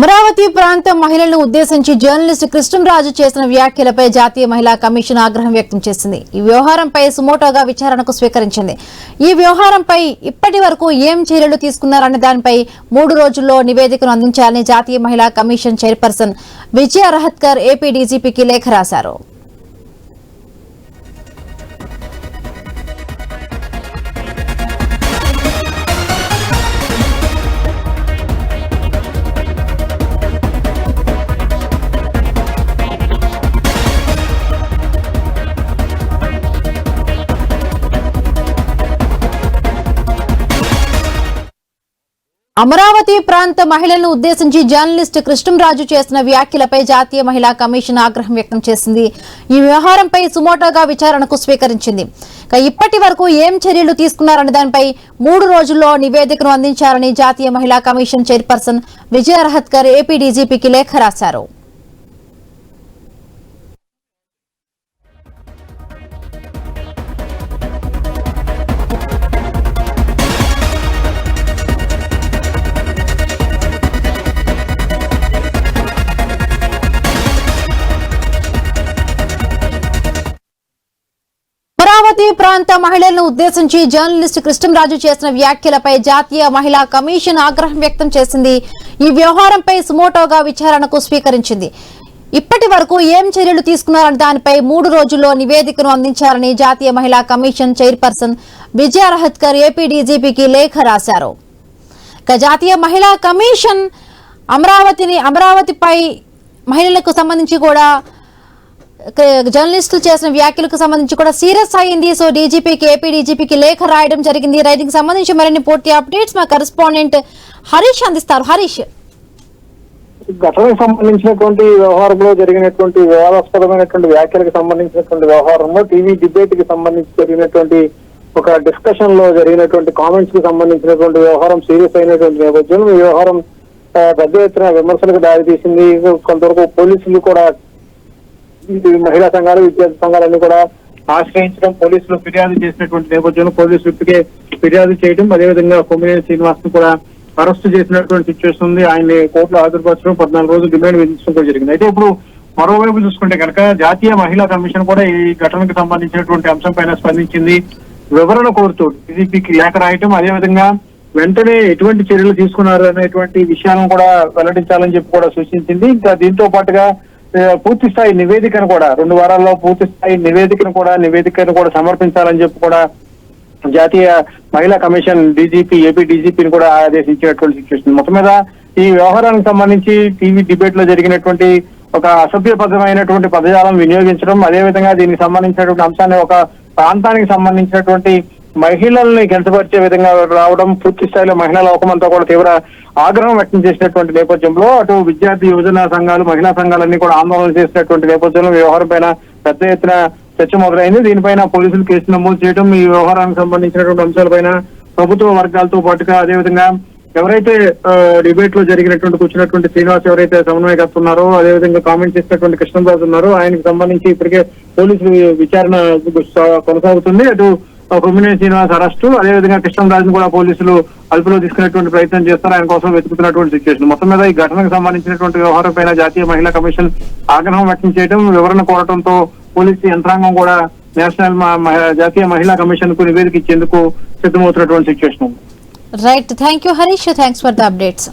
అమరావతి ప్రాంత మహిళలను ఉద్దేశించి జర్నలిస్ట్ కృష్ణంరాజు చేసిన వ్యాఖ్యలపై జాతీయ మహిళా కమిషన్ ఆగ్రహం వ్యక్తం చేసింది. ఈ వ్యవహారంపై సుమోటోగా విచారణకు స్వీకరించింది. ఈ వ్యవహారంపై ఇప్పటి వరకు ఏం చర్యలు తీసుకున్నారనే దానిపై 3 రోజుల్లో నివేదికను అందించాలని జాతీయ మహిళా కమిషన్ చైర్పర్సన్ విజయ రహత్కర్ ఏపీ డీజీపీకి లేఖ రాశారు. అమరావతి ప్రాంత మహిళలను ఉద్దేశించి జర్నలిస్ట్ కృష్ణంరాజు చేసిన వ్యాఖ్యలపై జాతీయ మహిళా కమిషన్ ఆగ్రహం వ్యక్తం చేసింది. ఈ వ్యవహారంపై సుమోటోగా విచారణకు స్వీకరించింది. ఇప్పటి వరకు ఏం చర్యలు తీసుకున్నారనే దానిపై 3 రోజుల్లో నివేదికను అందించాలని జాతీయ మహిళా కమిషన్ చైర్పర్సన్ విజయ రహత్కర్ ఏపీ డీజీపీకి లేఖ రాశారు. అమరావతి ప్రాంత మహిళలను ఉద్దేశించి జర్నలిస్ట్ కృష్ణంరాజు చేసిన వ్యాఖ్యలపై జాతీయ మహిళా కమిషన్ ఆగ్రహం వ్యక్తం చేసింది. ఈ వ్యవహారంపై సుమోటోగా విచారణకు స్వీకరించింది. ఇప్పటి వరకు ఏం చర్యలు తీసుకున్నారనే దానిపై 3 రోజుల్లో నివేదికను అందించాలని జాతీయ మహిళా కమిషన్ చైర్పర్సన్ విజయ రహత్కర్ ఏపీ డీజీపీకి లేఖ రాశారు. జాతీయ మహిళా కమిషన్ అమరావతిపై మహిళలకు సంబంధించి కూడా జర్నలిస్టులు చేసిన వ్యాఖ్యలకు సంబంధించి కూడా సీరియస్ అయింది. సో డీజీపీకి ఏపీ డీజీపీకి లేఖ రాయడం జరిగింది. రైటింగ్ సంబంధించి మరిన్ని పూర్తి అప్డేట్స్ మా కరెస్పాండెంట్ హరీష్ అందిస్తారు. హరీష్, ఘటనకు సంబంధించినటువంటి వ్యవహారంలో జరిగినటువంటి వివాదాస్పదమైనటువంటి వ్యాఖ్యలకు సంబంధించినటువంటి వ్యవహారంలో టీవీ డిబేట్ కి సంబంధించి జరిగినటువంటి ఒక డిస్కషన్ లో జరిగినటువంటి కామెంట్స్ కి సంబంధించినటువంటి వ్యవహారం సీరియస్ అయినటువంటి నేపథ్యంలో ఈ వ్యవహారం పెద్ద ఎత్తున విమర్శలకు దారితీసింది. కొంతవరకు పోలీసులు కూడా మహిళా సంఘాలు విద్యార్థి సంఘాలన్నీ కూడా ఆశ్రయించడం, పోలీసులు ఫిర్యాదు చేసినటువంటి నేపథ్యంలో పోలీసులు ఇప్పటికే ఫిర్యాదు చేయడం, అదేవిధంగా కొమ్మినేని శ్రీనివాస్ ను కూడా అరెస్టు చేసినటువంటి సిచ్యువేషన్ ఉంది. ఆయన్ని కోర్టులో హాజరుపరచడం, 14 రోజులు డిమాండ్ విధించడం కూడా జరిగింది. అయితే ఇప్పుడు మరోవైపు చూసుకుంటే కనుక జాతీయ మహిళా కమిషన్ కూడా ఈ ఘటనకు సంబంధించినటువంటి అంశం పైన స్పందించింది. వివరణ కోరుతూ డీజీపీకి లేఖ రాయటం, అదేవిధంగా వెంటనే ఎటువంటి చర్యలు తీసుకున్నారు అనేటువంటి విషయాలను కూడా వెల్లడించాలని చెప్పి కూడా సూచించింది. ఇంకా దీంతో పాటుగా పూర్తి స్థాయి నివేదికను కూడా 2 వారాల్లో పూర్తి స్థాయి నివేదికను కూడా సమర్పించాలని చెప్పి కూడా జాతీయ మహిళా కమిషన్ ఏపీ డీజీపీని కూడా ఆదేశించినటువంటి సిచ్యువేషన్. మొత్తం మీద ఈ వ్యవహారానికి సంబంధించి టీవీ డిబేట్ లో జరిగినటువంటి ఒక అసభ్యపరమైనటువంటి పదజాలం వినియోగించడం, అదేవిధంగా దీనికి సంబంధించినటువంటి అంశాన్ని ఒక ప్రాంతానికి సంబంధించినటువంటి మహిళల్ని కించపరిచే విధంగా రావడం, పూర్తి స్థాయిలో మహిళా లోకమంతా కూడా తీవ్ర ఆగ్రహం వ్యక్తం చేసినటువంటి నేపథ్యంలో అటు విద్యార్థి యువజన సంఘాలు, మహిళా సంఘాలన్నీ కూడా ఆందోళన చేసినటువంటి నేపథ్యంలో వ్యవహారం పైన పెద్ద ఎత్తున చర్చ మొదలైంది. దీనిపైన పోలీసులు కేసు నమోదు చేయడం, ఈ వ్యవహారానికి సంబంధించినటువంటి అంశాలపైన ప్రభుత్వ వర్గాలతో పాటుగా అదేవిధంగా ఎవరైతే డిబేట్ లో కూర్చున్నటువంటి శ్రీనివాస్ ఎవరైతే సమన్వయకర్త ఉన్నారో, అదేవిధంగా కామెంట్ చేసినటువంటి కృష్ణంరాజు ఉన్నారో ఆయనకు సంబంధించి ఇప్పటికే పోలీసులు విచారణ కొనసాగుతుంది. అటు కొమ్మినేని శ్రీనివాస్ అరెస్టు, అదేవిధంగా కృష్ణంరాజును కూడా పోలీసులు అదుపులో తీసుకునేటువంటి ప్రయత్నం చేస్తారు. ఆయన కోసం వెతుకుతున్నటువంటి సిచ్యువేషన్. మొత్తం మీద ఈ ఘటనకు సంబంధించినటువంటి వ్యవహారం పైన జాతీయ మహిళా కమిషన్ ఆగ్రహం వ్యక్తం చేయడం, వివరణ కోరడంతో పోలీసు యంత్రాంగం కూడా జాతీయ మహిళా కమిషన్ కు నివేదిక ఇచ్చేందుకు సిద్ధమవుతున్నటువంటి situation. Right, thank you Harish, thanks for the updates.